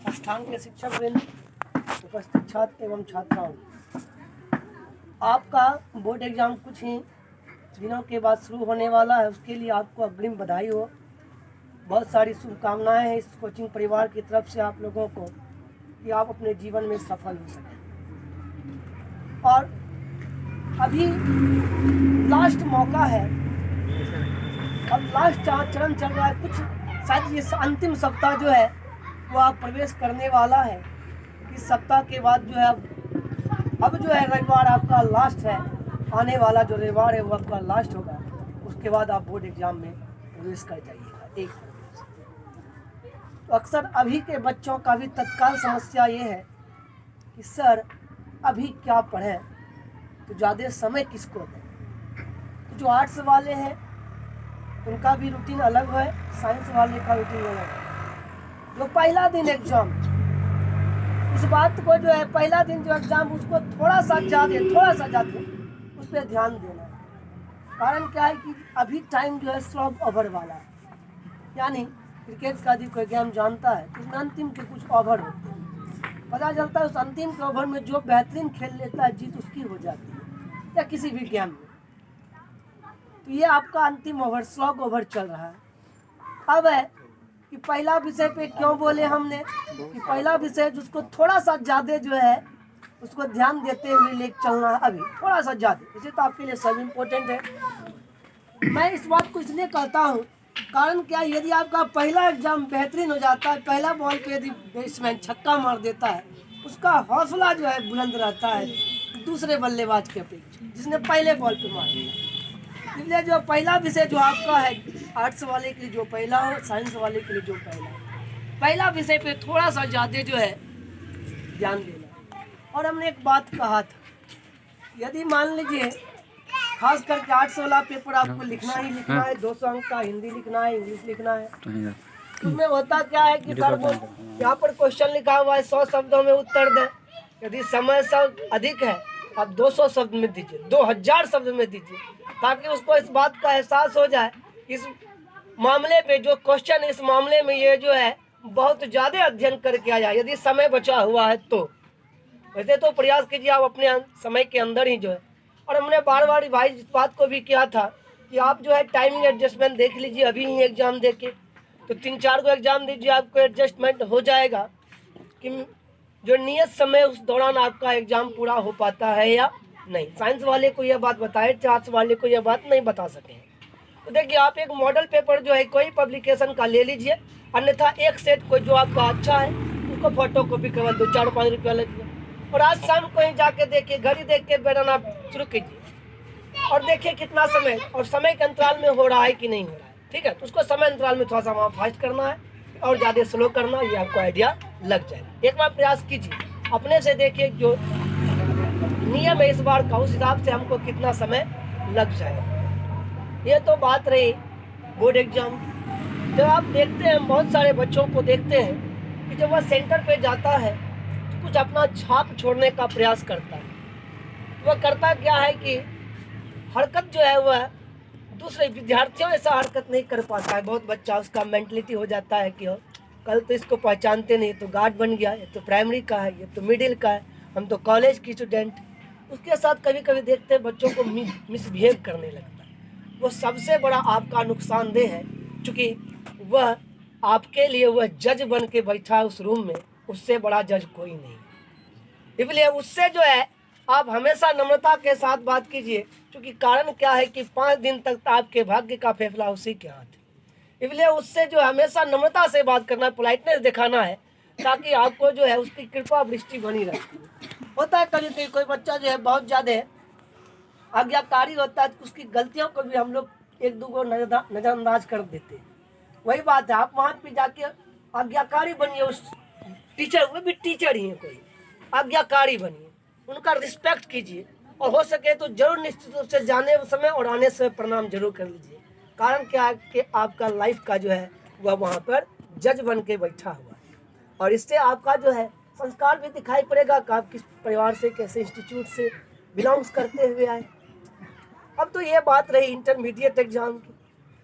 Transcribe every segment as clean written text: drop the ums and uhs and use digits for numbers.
संस्थान के शिक्षक वृंद, उपस्थित छात्र एवं छात्राओं, आपका बोर्ड एग्जाम कुछ ही दिनों के बाद शुरू होने वाला है। उसके लिए आपको अग्रिम बधाई हो। बहुत सारी शुभकामनाएं हैं इस कोचिंग परिवार की तरफ से आप लोगों को कि आप अपने जीवन में सफल हो सकें। और अभी लास्ट मौका है, अब लास्ट चरण चल रहा है। कुछ शायद ये अंतिम सप्ताह जो है वो आप प्रवेश करने वाला है। इस सप्ताह के बाद जो है अब जो है रविवार आपका लास्ट है। आने वाला जो रविवार है वो आपका लास्ट होगा। उसके बाद आप बोर्ड एग्जाम में प्रवेश कर जाइएगा। एक तो अक्सर अभी के बच्चों का भी तत्काल समस्या ये है कि सर अभी क्या पढ़ें, तो ज़्यादा समय किसको दें। जो आर्ट्स वाले हैं उनका भी रूटीन अलग है, साइंस वाले का रूटीन अलग है। जो पहला दिन एग्जाम, इस बात को जो है पहला दिन जो एग्जाम उसको थोड़ा सा ज़्यादा उस पर ध्यान देना है। कारण क्या है कि अभी टाइम जो है स्लॉग ओवर वाला है, यानी क्रिकेट का यदि कोई गेम जानता है तो उसमें अंतिम के कुछ ओवर होते हैं। पता चलता है उस अंतिम के ओवर में जो बेहतरीन खेल लेता है जीत उसकी हो जाती है, या किसी भी गेम में। तो ये आपका अंतिम ओवर, स्लॉग ओवर चल रहा है। अब है कि पहला विषय पे क्यों बोले हमने कि पहला विषय जिसको थोड़ा सा ज़्यादा जो है उसको ध्यान देते हुए लेके चलना है। अभी थोड़ा सा ज़्यादा, इसे तो आपके लिए सब इम्पोर्टेंट है। मैं इस बात को इसलिए कहता हूँ, कारण क्या, यदि आपका पहला एग्जाम बेहतरीन हो जाता है, पहला बॉल पे यदि बैट्समैन छक्का मार देता है, उसका हौसला जो है बुलंद रहता है दूसरे बल्लेबाज के अपेक्षा जिसने पहले बॉल पे मार दिया। इसलिए जो पहला विषय जो आपका है, आर्ट्स वाले के लिए जो पहला हो, साइंस वाले के लिए जो पहला विषय पे थोड़ा सा ज़्यादा जो है ध्यान देना। और हमने एक बात कहा था, यदि मान लीजिए खास करके आर्ट्स वाला पेपर आपको लिखना ही लिखना है, 200 अंक का हिंदी लिखना है, इंग्लिश लिखना है, उसमें होता क्या है कि सर वो यहाँ पर क्वेश्चन लिखा हुआ है 100 शब्दों में उत्तर दें। यदि समय शब्द अधिक है आप 200 शब्द में दीजिए, 2000 शब्द में दीजिए, ताकि उसको इस बात का एहसास हो जाए इस मामले पे जो क्वेश्चन है, इस मामले में ये जो है बहुत ज़्यादा अध्ययन करके आ जाए यदि समय बचा हुआ है तो। वैसे तो प्रयास कीजिए आप अपने समय के अंदर ही जो है। और हमने बार बार रिवाइज इस बात को भी किया था कि आप जो है टाइमिंग एडजस्टमेंट देख लीजिए। अभी ही एग्ज़ाम दे के तो 3-4 को एग्ज़ाम दीजिए, आपको एडजस्टमेंट हो जाएगा कि जो नियत समय उस दौरान आपका एग्ज़ाम पूरा हो पाता है या नहीं। साइंस वाले को यह बात बताए, आर्ट्स वाले को यह बात नहीं बता सके। तो देखिए आप एक मॉडल पेपर जो है कोई पब्लिकेशन का ले लीजिए, अन्यथा एक सेट कोई जो आपका अच्छा है उसको फोटो कॉपी करवा दो, 4-5 रुपया लगेगा। और आज शाम को ही जाके देखिए, घड़ी देख के बैठना शुरू कीजिए और देखिए कितना समय और समय के अंतराल में हो रहा है कि नहीं हो रहा है। ठीक है, तो उसको समय अंतराल में थोड़ा सा वहाँ फास्ट करना है और ज़्यादा स्लो करना, ये आपको आइडिया लग जाएगा। एक बार प्रयास कीजिए, अपने से देखिए जो नियम है इस बार का, उस हिसाब से हमको कितना समय लग जाएगा। ये तो बात रही बोर्ड एग्जाम। जब आप देखते हैं बहुत सारे बच्चों को देखते हैं कि जब वह सेंटर पे जाता है तो कुछ अपना छाप छोड़ने का प्रयास करता है। वह करता क्या है कि हरकत जो है वह दूसरे विद्यार्थियों ऐसा हरकत नहीं कर पाता है। बहुत बच्चा उसका मेंटलिटी हो जाता है कि कल तो इसको पहचानते नहीं, तो गार्ड बन गया, ये तो प्राइमरी का है, ये तो मिडिल का है, हम तो कॉलेज की स्टूडेंट। उसके साथ कभी कभी देखते हैं बच्चों को मिसबिहेव करने लगता है। वो सबसे बड़ा आपका नुकसानदेह है, क्योंकि वह आपके लिए वह जज बन के बैठा है उस रूम में, उससे बड़ा जज कोई नहीं। इसलिए उससे जो है आप हमेशा नम्रता के साथ बात कीजिए, क्योंकि कारण क्या है कि 5 दिन तक आपके भाग्य का फैसला उसी के हाथ है। इसलिए उससे जो हमेशा नम्रता से बात करना, पोलाइटनेस दिखाना है, ताकि आपको जो है उसकी कृपा दृष्टि बनी रहती है। होता है कभी कभी कोई बच्चा जो है बहुत ज़्यादा आज्ञाकारी होता है, तो उसकी गलतियों को भी हम लोग 1-2 को नज़रअंदाज कर देते हैं। वही बात है, आप वहाँ पे जाके आज्ञाकारी बनिए, उस टीचर, वो भी टीचर ही है, कोई आज्ञाकारी बनिए, उनका रिस्पेक्ट कीजिए और हो सके तो जरूर निश्चित रूप से जाने समय और आने से प्रणाम जरूर कर लीजिए। कारण क्या है कि आपका लाइफ का जो है वह वहाँ पर जज बन के बैठा हुआ है, और इससे आपका जो है संस्कार भी दिखाई पड़ेगा कि आप किस परिवार से, कैसे इंस्टीट्यूट से बिलोंग्स करते हुए आए। अब तो ये बात रही इंटरमीडिएट एग्जाम की।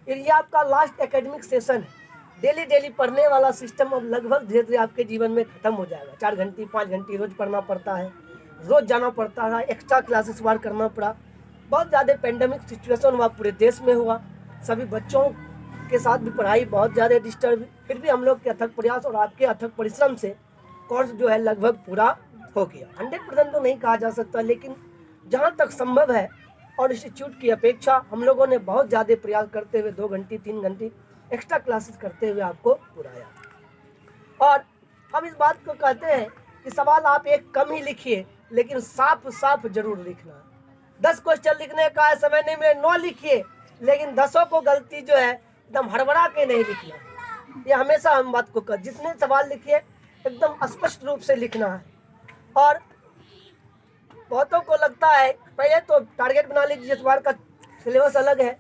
ये आपका लास्ट एकेडमिक सेशन है। डेली डेली पढ़ने वाला सिस्टम अब लगभग धीरे धीरे आपके जीवन में खत्म हो जाएगा। 4 घंटे 5 घंटे रोज पढ़ना पड़ता है, रोज जाना पड़ता है, एक्स्ट्रा क्लासेस बार करना पड़ा। बहुत ज़्यादा पेंडेमिक सिचुएशन हुआ, पूरे देश में हुआ, सभी बच्चों के साथ भी पढ़ाई बहुत ज़्यादा डिस्टर्ब। फिर भी हम लोग के अथक प्रयास और आपके अथक परिश्रम से कोर्स जो है लगभग पूरा हो गया। 100% तो नहीं कहा जा सकता, लेकिन जहाँ तक संभव है और इंस्टीट्यूट की अपेक्षा हम लोगों ने बहुत ज़्यादा प्रयास करते हुए 2 घंटे 3 घंटे एक्स्ट्रा क्लासेस करते हुए आपको पुराया। और हम इस बात को कहते हैं कि सवाल आप एक कम ही लिखिए, लेकिन साफ साफ जरूर लिखना। 10 क्वेश्चन लिखने का है, समय नहीं मिले 9 लिखिए, लेकिन 10 को गलती जो है एकदम हड़बड़ा के नहीं लिखना। ये हमेशा हम बात को कर, जितने सवाल लिखिए एकदम स्पष्ट रूप से लिखना है। और बहुतों को लगता है, पहले तो टारगेट बना लीजिए, इस बार का सिलेबस अलग है,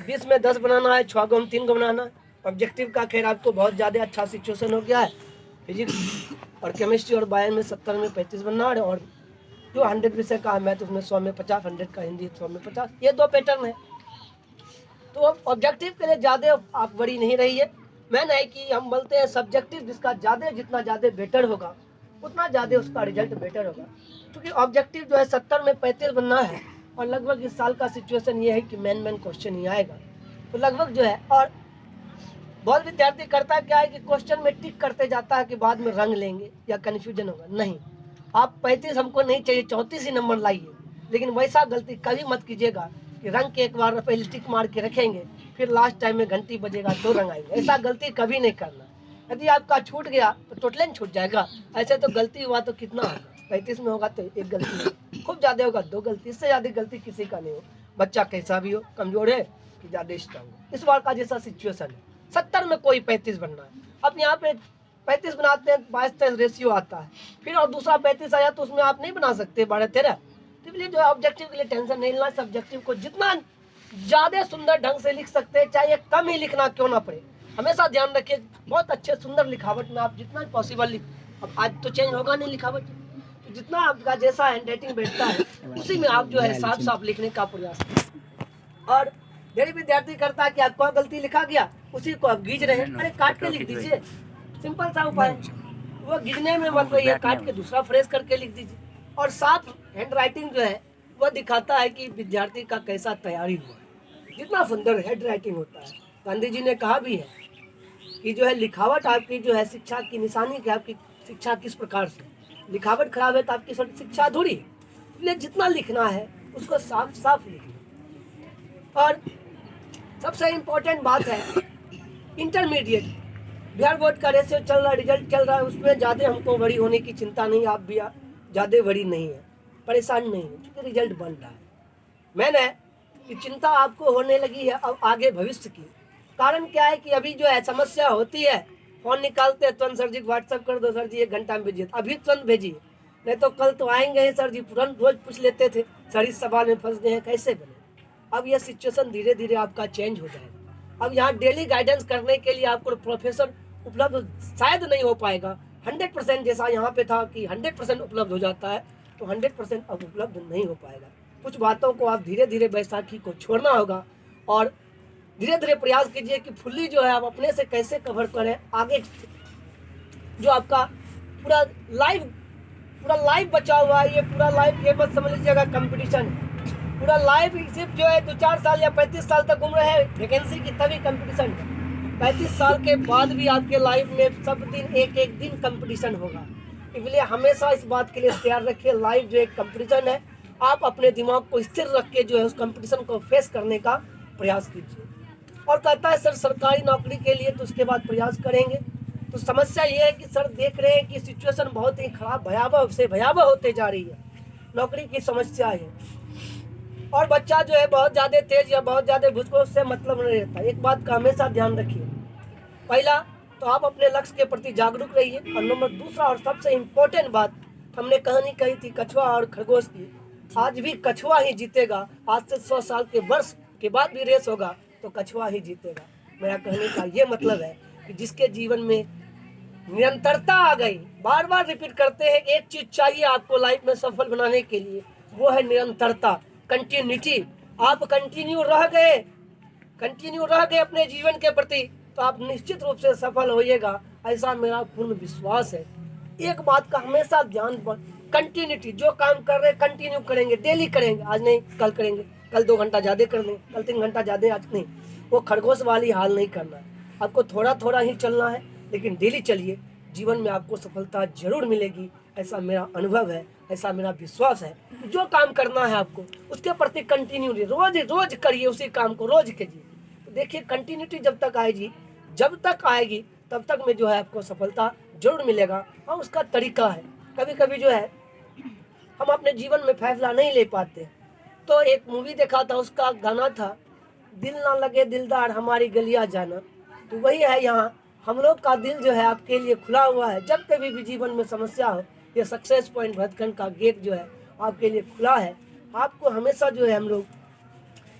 20 में 10 बनाना है, 6 को 3 को बनाना है। ऑब्जेक्टिव का खैर आपको बहुत ज़्यादा अच्छा सिचुएशन हो गया है, फिजिक्स और केमिस्ट्री और बायो में 70 में 35 बनना है, और जो 100 विषय का है मैथ उसमें 100 में 50, 100 का हिंदी 100 में 50, ये 2 पैटर्न है। तो ऑब्जेक्टिव के लिए ज़्यादा आप बड़ी नहीं रही है। मैन है कि हम बोलते हैं सब्जेक्टिव जिसका जितना ज़्यादा बेटर होगा उतना ज़्यादा उसका रिजल्ट बेटर होगा, क्योंकि ऑब्जेक्टिव जो है 70 में 35 बनना है, और लगभग इस साल का सिचुएशन ये है कि मेन क्वेश्चन ही आएगा। तो लगभग जो है, और बहुत विद्यार्थी करता क्या है कि क्वेश्चन में टिक करते जाता है कि बाद में रंग लेंगे या कन्फ्यूजन होगा। नहीं, आप 35 हमको नहीं चाहिए, 34 ही नंबर लाइए, लेकिन वैसा गलती कभी मत कीजिएगा कि रंग के एक बार पहले टिक मार के रखेंगे, फिर लास्ट टाइम में घंटी बजेगा 2 रंग आएंगे। ऐसा गलती कभी नहीं करना। यदि आपका छूट गया तो टोटलन छूट जाएगा। ऐसे तो गलती हुआ तो कितना होगा, 35 में होगा तो 1 गलती, खूब ज़्यादा होगा 2 गलती, इससे ज़्यादा गलती किसी का नहीं हो। बच्चा कैसा भी हो, कमजोर है कि ज़्यादा स्ट्रांग हो, इस बार का जैसा सिचुएशन है 70 में कोई 35 बनना है। अब यहाँ पे 35 बनाते हैं, 22-23 रेशियो आता है, फिर और दूसरा 35 आया तो उसमें आप नहीं बना सकते 12-13। तो इसलिए जो है ऑब्जेक्टिव के लिए टेंशन नहीं लेना। सब्जेक्टिव को जितना ज़्यादा सुंदर ढंग से लिख सकते हैं, चाहे कम ही लिखना क्यों ना पड़े, हमेशा ध्यान रखिए बहुत अच्छे सुंदर लिखावट में आप जितना पॉसिबल लिख। अब आज तो चेंज होगा नहीं लिखावट, तो जितना आपका जैसा हैंड राइटिंग बैठता है उसी में आप जो है साफ साफ लिखने का प्रयास करें। और मेरे विद्यार्थी करता है कि आपको गलती लिखा गया उसी को आप गीज रहे हैं, अरे काट के लिख दीजिए, सिंपल सा उपाय। वो गिजने में मत रहिए, काट के दूसरा फ्रेश करके लिख दीजिए। और साफ हैंड राइटिंग जो है वह दिखाता है कि विद्यार्थी का कैसा तैयारी हुआ है। जितना सुंदर हैंड राइटिंग होता है, गांधी जी ने कहा भी है कि जो है लिखावट आपकी जो है शिक्षा की निशानी, कि आपकी शिक्षा किस प्रकार से, लिखावट खराब है तो आपकी शिक्षा अधूरी है। इसलिए जितना लिखना है उसको साफ साफ लिखिए। और सबसे इम्पोर्टेंट बात है इंटरमीडिएट बिहार बोर्ड का रेशियो चल रहा है, रिजल्ट चल रहा है, उसमें ज़्यादा हमको बड़ी होने की चिंता नहीं, आप भी ज़्यादा बड़ी नहीं है, परेशान नहीं है, क्योंकि रिजल्ट बन रहा है। मैंने कि चिंता आपको होने लगी है अब आगे भविष्य की। कारण क्या है कि अभी जो है समस्या होती है, फोन निकालते हैं तुरंत, सर जी व्हाट्सअप कर दो, सर जी 1 घंटा में भेजिए, अभी तुरंत भेजिए, नहीं तो कल तो आएंगे ही सर जी। तुरंत रोज पूछ लेते थे सर इस सवाल में फंस गए हैं, कैसे बने। अब यह सिचुएशन धीरे धीरे आपका चेंज हो जाएगा। अब यहाँ डेली गाइडेंस करने के लिए आपको प्रोफेसर उपलब्ध शायद नहीं हो पाएगा 100%, जैसा यहाँ पे था कि 100% उपलब्ध हो जाता है, तो 100% अब उपलब्ध नहीं हो पाएगा। कुछ बातों को आप धीरे धीरे बैसाखी को छोड़ना होगा, और धीरे धीरे प्रयास कीजिए कि फुल्ली जो है आप अपने से कैसे कवर करें। आगे जो आपका पूरा लाइफ बचा हुआ है, ये पूरा लाइफ ये मत समझ लीजिएगा कंपटीशन है। पूरा लाइफ सिर्फ जो है 2-4 साल या 35 साल तक उम्र है वैकेंसी की, तभी कंपटीशन है। 35 साल के बाद भी आपके लाइफ में सब दिन एक एक दिन कंपटीशन होगा। इसलिए हमेशा इस बात के लिए तैयार रखिए, लाइफ जो एक कंपटीशन है, आप अपने दिमाग को स्थिर रख के जो है उस कंपटीशन को फेस करने का प्रयास कीजिए। और कहता है सर सरकारी नौकरी के लिए तो उसके बाद प्रयास करेंगे। तो समस्या ये है कि सर देख रहे हैं कि सिचुएशन बहुत ही खराब, भयावह से भयावह होते जा रही है, नौकरी की समस्या है, और बच्चा जो है बहुत ज़्यादा तेज या बहुत ज़्यादा घुसखोर से मतलब नहीं रहता। एक बात का हमेशा ध्यान रखिए, पहला तो आप अपने लक्ष्य के प्रति जागरूक रहिए, और नंबर दूसरा और सबसे इम्पोर्टेंट बात, हमने कहानी कही थी कछुआ और खरगोश की, आज भी कछुआ ही जीतेगा। आज से 100 साल के वर्ष के बाद भी रेस होगा तो कछुआ ही जीतेगा। मेरा कहने का ये मतलब है कि जिसके जीवन में निरंतरता आ गई, बार बार रिपीट करते हैं, एक चीज चाहिए आपको लाइफ में सफल बनाने के लिए, वो है निरंतरता, कंटिन्यूटी। आप कंटिन्यू रह गए अपने जीवन के प्रति, तो आप निश्चित रूप से सफल होइएगा, ऐसा मेरा पूर्ण विश्वास है। एक बात का हमेशा ध्यान पर, कंटिन्यूटी, जो काम कर रहे हैं कंटिन्यू करेंगे, डेली करेंगे, आज नहीं कल करेंगे, कल 2 घंटा ज़्यादा कर लें, कल 3 घंटा ज़्यादा, आज नहीं। वो खरगोश वाली हाल नहीं करना है, आपको थोड़ा थोड़ा ही चलना है, लेकिन डेली चलिए, जीवन में आपको सफलता जरूर मिलेगी, ऐसा मेरा अनुभव है, ऐसा मेरा विश्वास है। जो काम करना है आपको उसके प्रति कंटिन्यू रोज रोज करिए, उसी काम को रोज कीजिए। तो देखिए कंटिन्यूटी जब तक आएगी तब तक में जो है आपको सफलता जरूर मिलेगा। और उसका तरीका है, कभी कभी जो है हम अपने जीवन में फैसला नहीं ले पाते। तो एक मूवी देखा था, उसका गाना था, दिल ना लगे दिलदार हमारी गलियां जाना। तो वही है, यहाँ हम लोग का दिल जो है आपके लिए खुला हुआ है। जब कभी भी जीवन में समस्या हो, ये सक्सेस पॉइंट भटकन का गेट जो है आपके लिए खुला है। आपको हमेशा जो है, हम लोग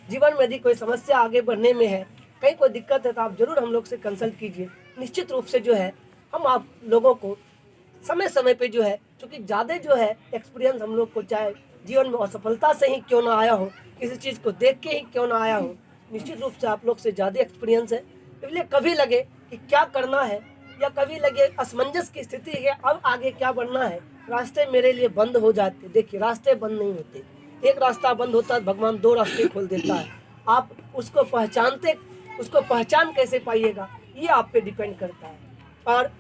जीवन में यदि कोई समस्या आगे बढ़ने में है, कहीं कोई दिक्कत है, तो आप जरूर हम लोग से कंसल्ट कीजिए। निश्चित रूप से जो है हम आप लोगों को समय समय पे जो है, क्योंकि ज़्यादा जो है एक्सपीरियंस हम लोग को, चाहे जीवन में असफलता से ही क्यों ना आया हो, किसी चीज़ को देख के ही क्यों ना आया हो, निश्चित रूप से आप लोग से ज़्यादा एक्सपीरियंस है। इसलिए कभी लगे कि क्या करना है, या कभी लगे असमंजस की स्थिति है, अब आगे क्या बढ़ना है, रास्ते मेरे लिए बंद हो जाते। देखिए रास्ते बंद नहीं होते, एक रास्ता बंद होता है, भगवान 2 रास्ते खोल देता है। आप उसको पहचान कैसे पाइएगा, ये आप पे डिपेंड करता है। और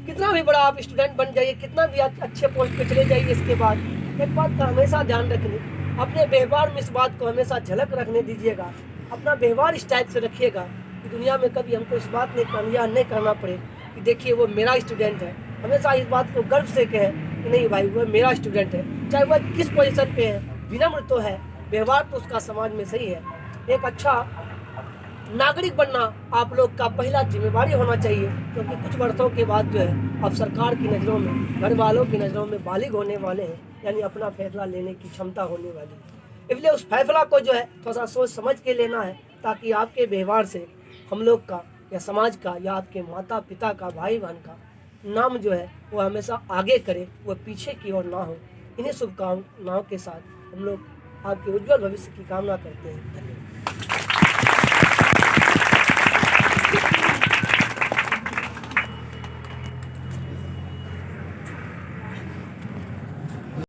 कितना भी बड़ा आप स्टूडेंट बन जाइए, कितना भी अच्छे पोस्ट पे चले जाइए, इसके बाद एक बात का हमेशा ध्यान रखिए, अपने व्यवहार में इस बात को हमेशा झलक रखने दीजिएगा। अपना व्यवहार इस टाइप से रखिएगा कि दुनिया में कभी हमको इस बात नहीं करना पड़े कि देखिए वो मेरा स्टूडेंट है। हमेशा इस बात को गर्व से कहें कि नहीं भाई वो मेरा स्टूडेंट है, चाहे वह किस पोजीशन पे है, विनम्र तो है, व्यवहार तो उसका समाज में सही है। एक अच्छा नागरिक बनना आप लोग का पहला जिम्मेवारी होना चाहिए, क्योंकि कुछ वर्षों के बाद जो है अब सरकार की नज़रों में, घर वालों की नज़रों में बालिग होने वाले हैं, यानी अपना फैसला लेने की क्षमता होने वाली है। इसलिए उस फैसला को जो है थोड़ा सा सोच समझ के लेना है, ताकि आपके व्यवहार से हम लोग का या समाज का या आपके माता पिता का, भाई बहन का नाम जो है वो हमेशा आगे करे, वो पीछे की ओर ना हो। इन्हीं शुभकामनाओं के साथ हम लोग आपके उज्जवल भविष्य की कामना करते हैं। धन्यवाद।